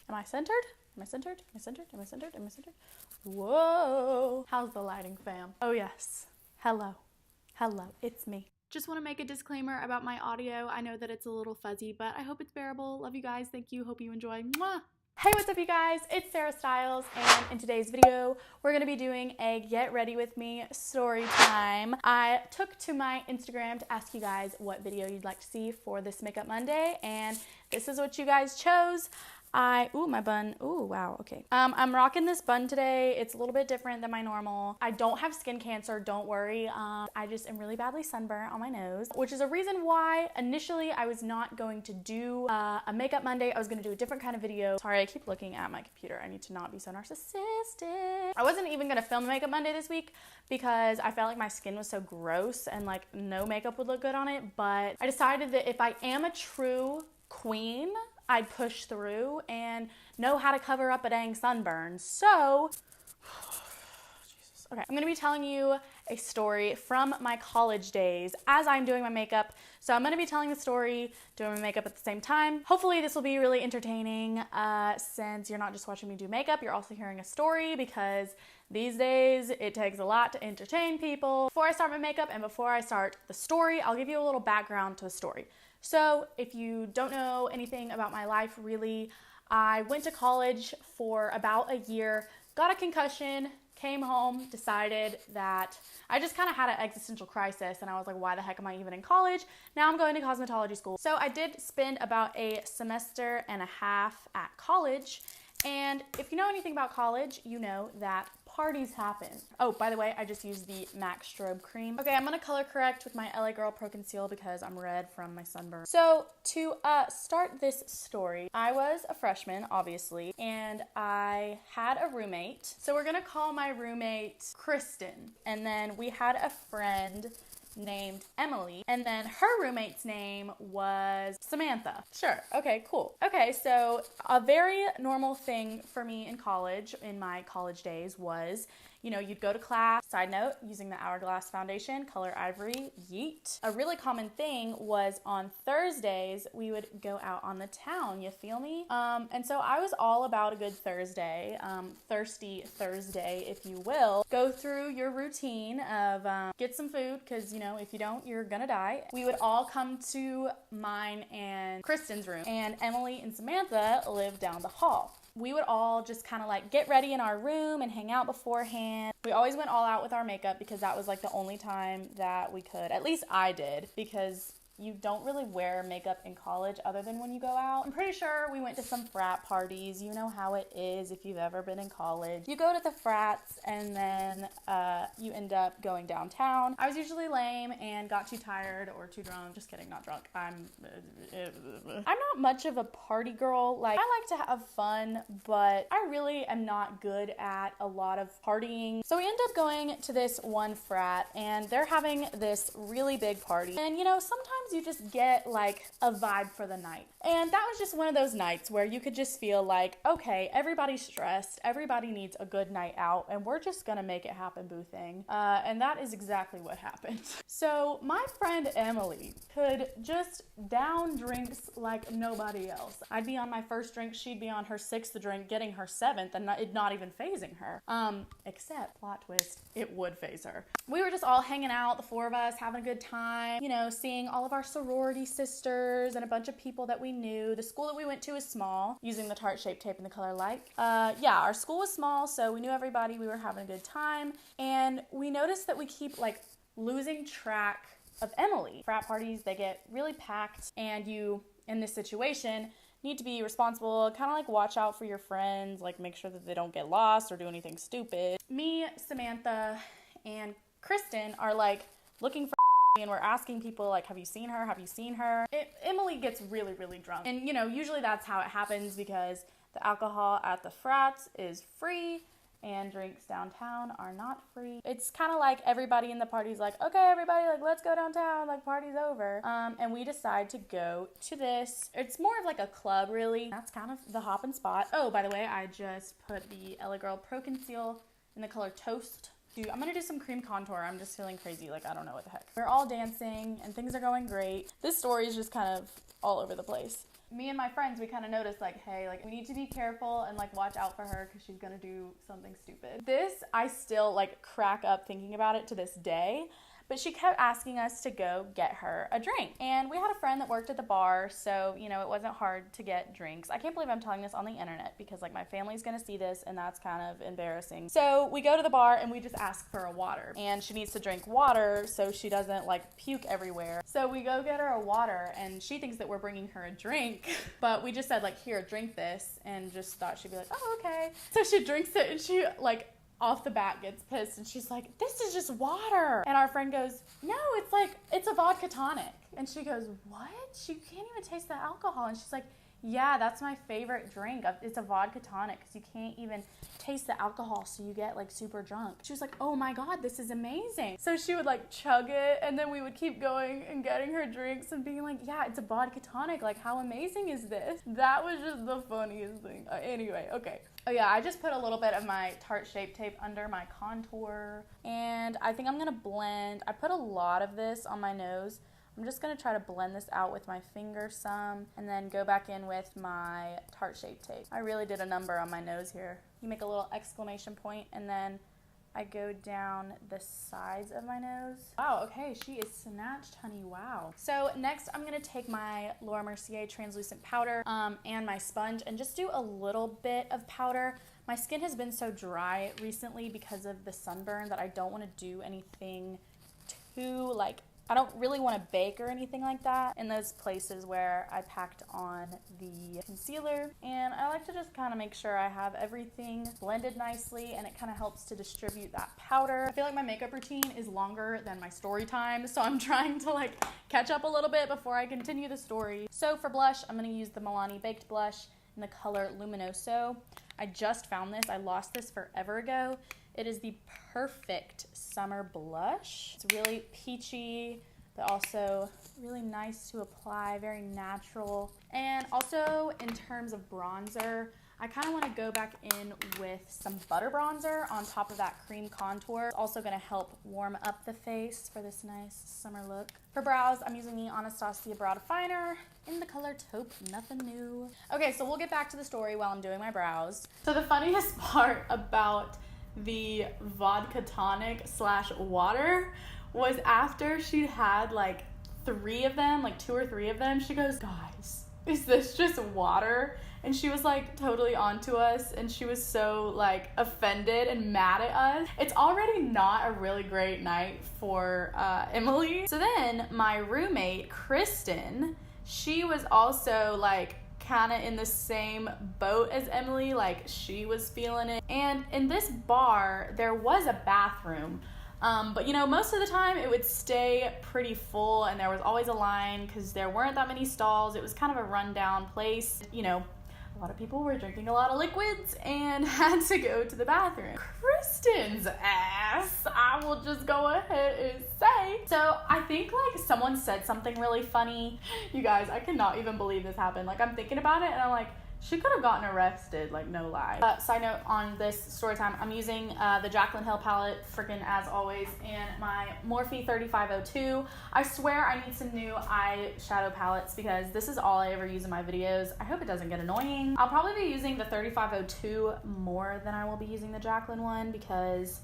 Am I centered? Am I centered? Am I centered? Am I centered? Am I centered? Whoa. How's the lighting, fam? Oh yes. Hello. Hello. It's me. Just want to make a disclaimer about my audio. I know that it's a little fuzzy, but I hope it's bearable. Love you guys. Thank you. Hope you enjoy. Mwah! Hey, what's up you guys? It's Sarah Styles, and in today's video, we're going to be doing a get ready with me story time. I took to my Instagram to ask you guys what video you'd like to see for this Makeup Monday, and this is what you guys chose. Ooh, my bun, ooh, wow, okay. I'm rocking this bun today. It's a little bit different than my normal. I don't have skin cancer, don't worry. I just am really badly sunburnt on my nose, which is a reason why initially I was not going to do a Makeup Monday. I was gonna do a different kind of video. Sorry, I keep looking at my computer. I need to not be so narcissistic. I wasn't even gonna film a Makeup Monday this week because I felt like my skin was so gross and like no makeup would look good on it, but I decided that if I am a true queen, I'd push through and know how to cover up a dang sunburn. So, Jesus. Okay, I'm gonna be telling you a story from my college days as I'm doing my makeup. So I'm gonna be telling the story, doing my makeup at the same time. Hopefully this will be really entertaining since you're not just watching me do makeup, you're also hearing a story because these days it takes a lot to entertain people. Before I start my makeup and before I start the story, I'll give you a little background to the story. So if you don't know anything about my life really, I went to college for about a year, got a concussion, came home, decided that I just kind of had an existential crisis and I was like, why the heck am I even in college? Now I'm going to cosmetology school. So I did spend about a semester and a half at college. And if you know anything about college, you know that parties happen. Oh, by the way, I just used the MAC Strobe Cream. Okay, I'm gonna color correct with my LA Girl Pro Conceal because I'm red from my sunburn. So to start this story, I was a freshman, obviously, and I had a roommate. So we're gonna call my roommate Kristen. And then we had a friend named Emily, and then her roommate's name was Samantha. Sure, okay, cool. Okay, so a very normal thing for me in college, in my college days, was, you know, you'd go to class. Side note, using the Hourglass foundation, color ivory, yeet. A really common thing was on Thursdays, we would go out on the town, you feel me? And so I was all about a good Thursday, thirsty Thursday, if you will. Go through your routine of get some food, because, you know, if you don't, you're gonna die. We would all come to mine and Kristen's room, and Emily and Samantha lived down the hall. We would all just kind of like get ready in our room and hang out beforehand. We always went all out with our makeup because that was like the only time that we could. At least I did, because you don't really wear makeup in college other than when you go out. I'm pretty sure we went to some frat parties. You know how it is if you've ever been in college. You go to the frats and then you end up going downtown. I was usually lame and got too tired or too drunk. Just kidding, not drunk. I'm not much of a party girl. Like, I like to have fun, but I really am not good at a lot of partying. So we end up going to this one frat and they're having this really big party. And you know, sometimes you just get like a vibe for the night. And that was just one of those nights where you could just feel like, okay, everybody's stressed, everybody needs a good night out, and we're just gonna make it happen, boo thing. And that is exactly what happened. So my friend Emily could just down drinks like nobody else. I'd be on my first drink, she'd be on her sixth drink, getting her seventh, and it not even phasing her. Except, plot twist, it would phase her. We were just all hanging out, the four of us, having a good time, you know, seeing all of our sorority sisters and a bunch of people that we knew. The school that we went to is small, using the Tarte Shape Tape and the color Like. Yeah, our school was small, so we knew everybody, we were having a good time, and we noticed that we keep like losing track of Emily. Frat parties, they get really packed, and you, in this situation, need to be responsible, kind of like watch out for your friends, like make sure that they don't get lost or do anything stupid. Me, Samantha, and Kristen are like looking for and we're asking people like, have you seen her? Have you seen her? Emily gets really, really drunk. And you know, usually that's how it happens because the alcohol at the frats is free and drinks downtown are not free. It's kind of like everybody in the party's like, okay, everybody, like, let's go downtown, like, party's over. And we decide to go to this. It's more of like a club, really. That's kind of the hopping spot. Oh, by the way, I just put the LA Girl Pro Conceal in the color Toast. Dude, I'm gonna do some cream contour. I'm just feeling crazy, like, I don't know what the heck. We're all dancing and things are going great. This story is just kind of all over the place. me and my friends, we kind of noticed like, hey, like we need to be careful and like watch out for her because she's gonna do something stupid. This, I still like crack up thinking about it to this day. But she kept asking us to go get her a drink. And we had a friend that worked at the bar, so, you know, it wasn't hard to get drinks. I can't believe I'm telling this on the internet because, like, my family's gonna see this and that's kind of embarrassing. So we go to the bar and we just ask for a water. And she needs to drink water so she doesn't, like, puke everywhere. So we go get her a water and she thinks that we're bringing her a drink. But we just said, like, here, drink this. And just thought she'd be like, oh, okay. So she drinks it and she, like, off the bat gets pissed and she's like, this is just water. And our friend goes, no, it's a vodka tonic. And she goes, what? You can't even taste the alcohol. And she's like, yeah, that's my favorite drink. It's a vodka tonic because you can't even taste the alcohol, so you get like super drunk. She was like, oh my God, this is amazing. So she would like chug it and then we would keep going and getting her drinks and being like, yeah, it's a vodka tonic. Like, how amazing is this? That was just the funniest thing. Anyway, okay. Oh yeah, I just put a little bit of my Tarte Shape Tape under my contour and I think I'm gonna blend. I put a lot of this on my nose. I'm just gonna try to blend this out with my finger some and then go back in with my Tarte Shape Tape. I really did a number on my nose here. You make a little exclamation point and then I go down the sides of my nose. Wow, okay, she is snatched, honey, wow. So next I'm gonna take my Laura Mercier translucent powder and my sponge and just do a little bit of powder. My skin has been so dry recently because of the sunburn that I don't wanna do anything too like, I don't really want to bake or anything like that in those places where I packed on the concealer. And I like to just kind of make sure I have everything blended nicely and it kind of helps to distribute that powder. I feel like my makeup routine is longer than my story time, so I'm trying to like catch up a little bit before I continue the story. So for blush, I'm going to use the Milani Baked Blush in the color Luminoso. I just found this. I lost this forever ago. It is the perfect summer blush. It's really peachy, but also really nice to apply, very natural. And also in terms of bronzer, I kind of want to go back in with some butter bronzer on top of that cream contour. It's also going to help warm up the face for this nice summer look. For brows, I'm using the Anastasia Brow Definer in the color Taupe, nothing new. Okay, so we'll get back to the story while I'm doing my brows. So the funniest part about the vodka tonic / water was after she'd had like 3 of them, like 2 or 3 of them, she goes, guys, is this just water? And she was like totally onto us and she was so like offended and mad at us. It's already not a really great night for Emily. So then my roommate, Kristen, she was also like kind of in the same boat as Emily, like she was feeling it. And in this bar, there was a bathroom, but you know, most of the time it would stay pretty full and there was always a line because there weren't that many stalls. It was kind of a rundown place. You know, a lot of people were drinking a lot of liquids and had to go to the bathroom. Kristen's ass, I will just go ahead and say. So I think like someone said something really funny. You guys, I cannot even believe this happened. Like I'm thinking about it and I'm like, she could have gotten arrested, like no lie. Side note on this story time, I'm using the Jaclyn Hill palette, freaking as always, and my Morphe 3502. I swear I need some new eyeshadow palettes because this is all I ever use in my videos. I hope it doesn't get annoying. I'll probably be using the 3502 more than I will be using the Jaclyn one because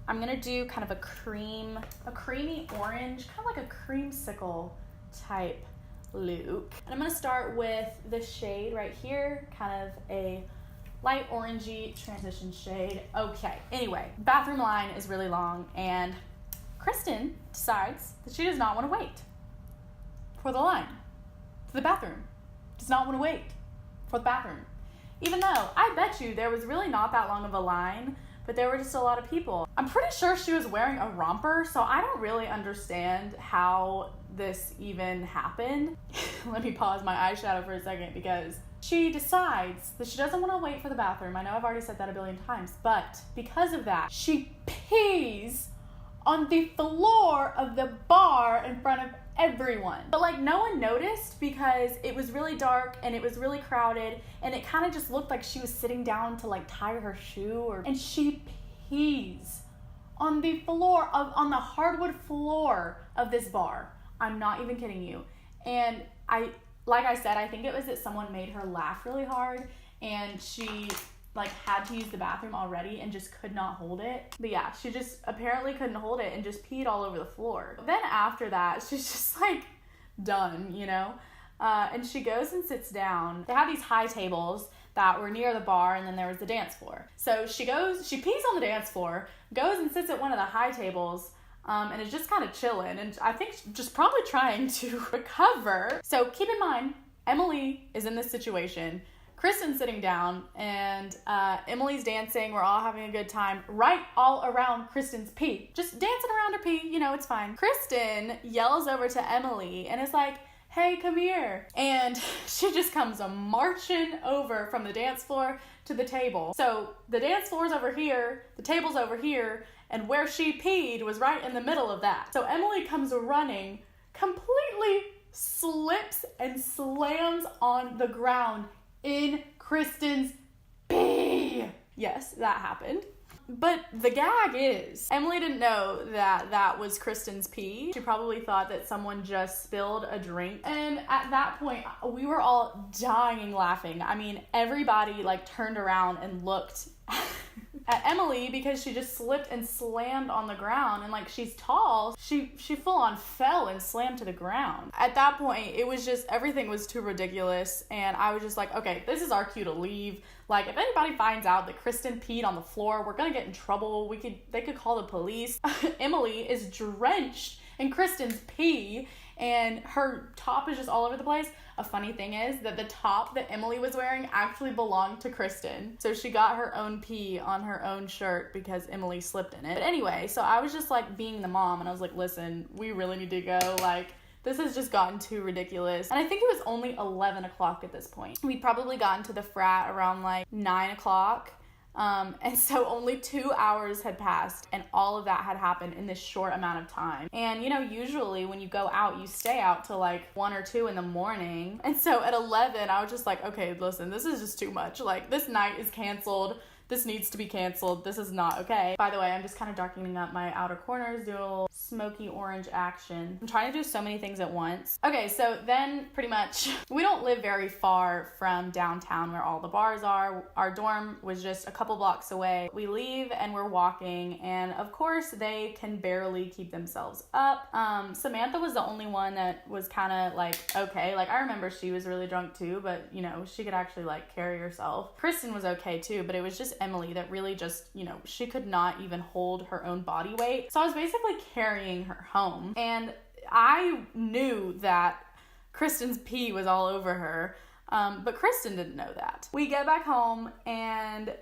I'm gonna do kind of a creamy orange, kind of like a creamsicle type look. And I'm gonna start with this shade right here, kind of a light orangey transition shade. Okay, anyway, bathroom line is really long and Kristen decides that she does not want to wait for the line to the bathroom. Does not want to wait for the bathroom. Even though I bet you there was really not that long of a line, but there were just a lot of people. I'm pretty sure she was wearing a romper, so I don't really understand how this even happened. Let me pause my eyeshadow for a second because she decides that she doesn't want to wait for the bathroom. I know I've already said that a billion times, but because of that, she pees on the floor of the bar in front of everyone. But like no one noticed because it was really dark and it was really crowded and it kind of just looked like she was sitting down to like tie her shoe and she pees on the floor on the hardwood floor of this bar. I'm not even kidding you. And I like I said, I think it was that someone made her laugh really hard and she like had to use the bathroom already and just could not hold it. But yeah, she just apparently couldn't hold it and just peed all over the floor. Then after that, she's just like done, you know? And she goes and sits down. They have these high tables that were near the bar, and then there was the dance floor. So she pees on the dance floor, goes and sits at one of the high tables, and is just kind of chilling, and I think just probably trying to recover. So keep in mind, Emily is in this situation. Kristen's sitting down, and Emily's dancing. We're all having a good time right all around Kristen's pee. Just dancing around her pee, you know, it's fine. Kristen yells over to Emily and is like, hey, come here. And she just comes marching over from the dance floor to the table. So the dance floor's over here, the table's over here, and where she peed was right in the middle of that. So Emily comes running, completely slips and slams on the ground in Kristen's pee. Yes, that happened. But the gag is, Emily didn't know that that was Kristen's pee. She probably thought that someone just spilled a drink. And at that point, we were all dying laughing. I mean, everybody like turned around and looked at Emily because she just slipped and slammed on the ground, and like she's tall, she full on fell and slammed to the ground. At that point, it was just, everything was too ridiculous, and I was just like, okay, this is our cue to leave. Like, if anybody finds out that Kristen peed on the floor, we're gonna get in trouble. They could call the police. Emily is drenched in Kristen's pee, and her top is just all over the place. A funny thing is that the top that Emily was wearing actually belonged to Kristen. So she got her own pee on her own shirt because Emily slipped in it. But anyway, so I was just like being the mom, and I was like, listen, we really need to go. Like, this has just gotten too ridiculous. And I think it was only 11 o'clock at this point. We'd probably gotten to the frat around like 9 o'clock. And so only 2 hours had passed, and all of that had happened in this short amount of time. And you know, usually when you go out, you stay out till like 1 or 2 in the morning. And so at 11, I was just like, okay, listen, this is just too much. Like, this night is canceled. This needs to be canceled. This is not okay. By the way, I'm just kind of darkening up my outer corners, doing a little smoky orange action. I'm trying to do so many things at once. Okay, so then pretty much, we don't live very far from downtown where all the bars are. Our dorm was just a couple blocks away. We leave and we're walking, and of course they can barely keep themselves up. Samantha was the only one that was kind of like, okay. Like, I remember she was really drunk too, but you know, she could actually like carry herself. Kristen was okay too, but it was just Emily that really just, you know, she could not even hold her own body weight. So I was basically carrying her home, and I knew that Kristen's pee was all over her, but Kristen didn't know that. We get back home, and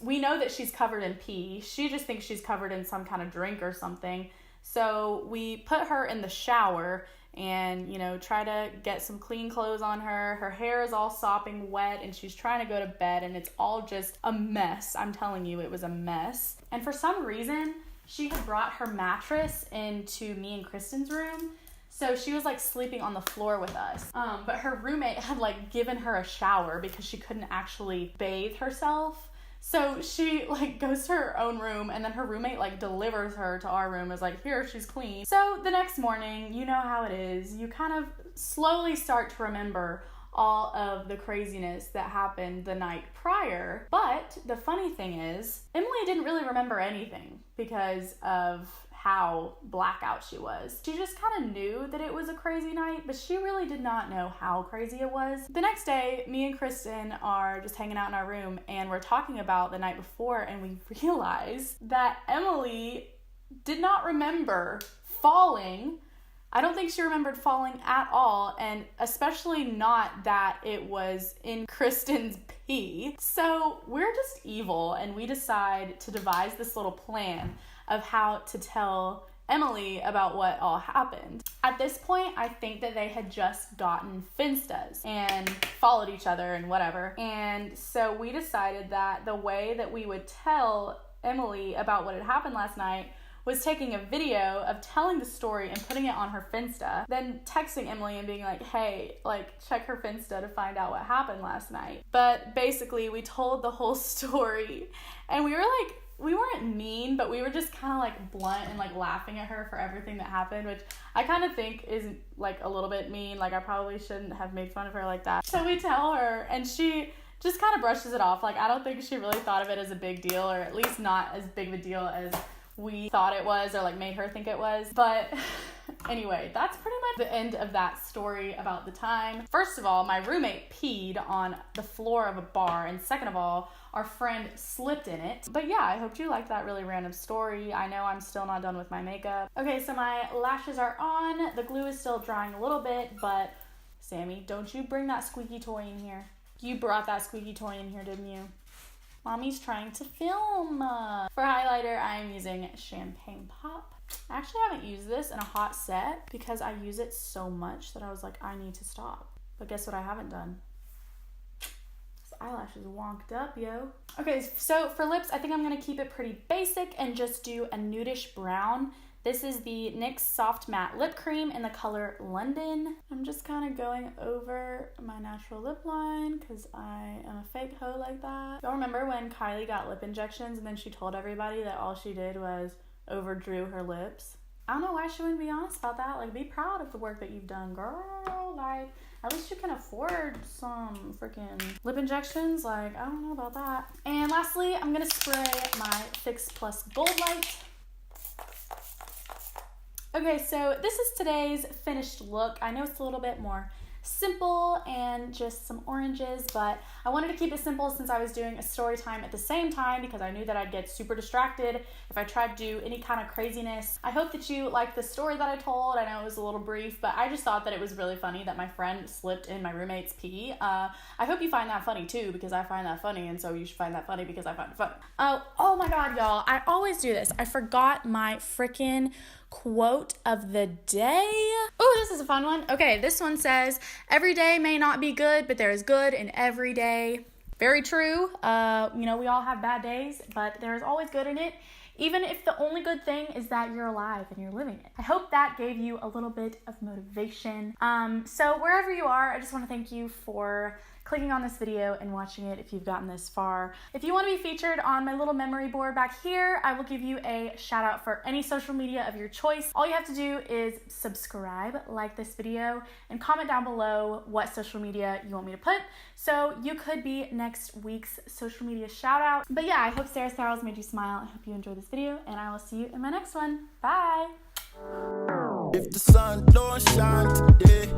we know that she's covered in pee. She just thinks she's covered in some kind of drink or something. So we put her in the shower and, you know, try to get some clean clothes on her. Her hair is all sopping wet, and she's trying to go to bed, and it's all just a mess. I'm telling you, it was a mess. And for some reason, she had brought her mattress into me and Kristen's room. So she was like sleeping on the floor with us. But her roommate had like given her a shower because she couldn't actually bathe herself. So she like goes to her own room, and then her roommate like delivers her to our room, is like, here, she's clean. So the next morning, you know how it is. You kind of slowly start to remember all of the craziness that happened the night prior. But the funny thing is, Emily didn't really remember anything because of how blackout she was. She just kind of knew that it was a crazy night, but she really did not know how crazy it was. The next day, me and Kristen are just hanging out in our room, and we're talking about the night before, and we realized that Emily did not remember falling. I don't think she remembered falling at all, and especially not that it was in Kristen's pee. So we're just evil, and we decide to devise this little plan of how to tell Emily about what all happened. At this point, I think that they had just gotten Finstas and followed each other and whatever. And so we decided that the way that we would tell Emily about what had happened last night was taking a video of telling the story and putting it on her Finsta, then texting Emily and being like, hey, like, check her Finsta to find out what happened last night. But basically, we told the whole story, and we were like we weren't mean, but we were just kind of like blunt and like laughing at her for everything that happened, which I kind of think is like a little bit mean. Like I probably shouldn't have made fun of her like that. So we tell her and she just kind of brushes it off. Like I don't think she really thought of it as a big deal, or at least not as big of a deal as we thought it was, or like made her think it was. But anyway, that's pretty much the end of that story about the time. First of all, my roommate peed on the floor of a bar, and second of all, our friend slipped in it. But yeah, I hope you liked that really random story. I know I'm still not done with my makeup. Okay, so my lashes are on. The glue is still drying a little bit, but Sammy, don't you bring that squeaky toy in here. You brought that squeaky toy in here, didn't you? Mommy's trying to film. For highlighter, I'm using Champagne Pop. I actually haven't used this in a hot set because I use it so much that I was like, I need to stop. But guess what I haven't done? This eyelash is wonked up, yo. Okay, so for lips, I think I'm gonna keep it pretty basic and just do a nudish brown. This is the NYX Soft Matte Lip Cream in the color London. I'm just kind of going over my natural lip line because I am a fake hoe like that. Y'all remember when Kylie got lip injections and then she told everybody that all she did was overdrew her lips? I don't know why she wouldn't be honest about that. Like, be proud of the work that you've done, girl. Like, at least you can afford some freaking lip injections. Like, I don't know about that. And lastly, I'm gonna spray my Fix Plus Gold Light. Okay, so this is today's finished look. I know it's a little bit more simple and just some oranges, but I wanted to keep it simple since I was doing a story time at the same time because I knew that I'd get super distracted if I tried to do any kind of craziness. I hope that you liked the story that I told. I know it was a little brief, but I just thought that it was really funny that my friend slipped in my roommate's pee. I hope you find that funny too, because I find that funny, and so you should find that funny because I find it funny. Oh my god, y'all. I always do this. I forgot my freaking quote of the day. Oh, this is a fun one. Okay, this one says, every day may not be good, but there is good in every day. Very true. You know, we all have bad days, but there is always good in it, even if the only good thing is that you're alive and you're living it. I hope that gave you a little bit of motivation. So wherever you are, I just want to thank you for clicking on this video and watching it if you've gotten this far. If you want to be featured on my little memory board back here, I will give you a shout out for any social media of your choice. All you have to do is subscribe, like this video, and comment down below what social media you want me to put. So you could be next week's social media shout out. But yeah, I hope Sarah Styles made you smile. I hope you enjoyed this video, and I will see you in my next one. Bye! If the sun don't shine today,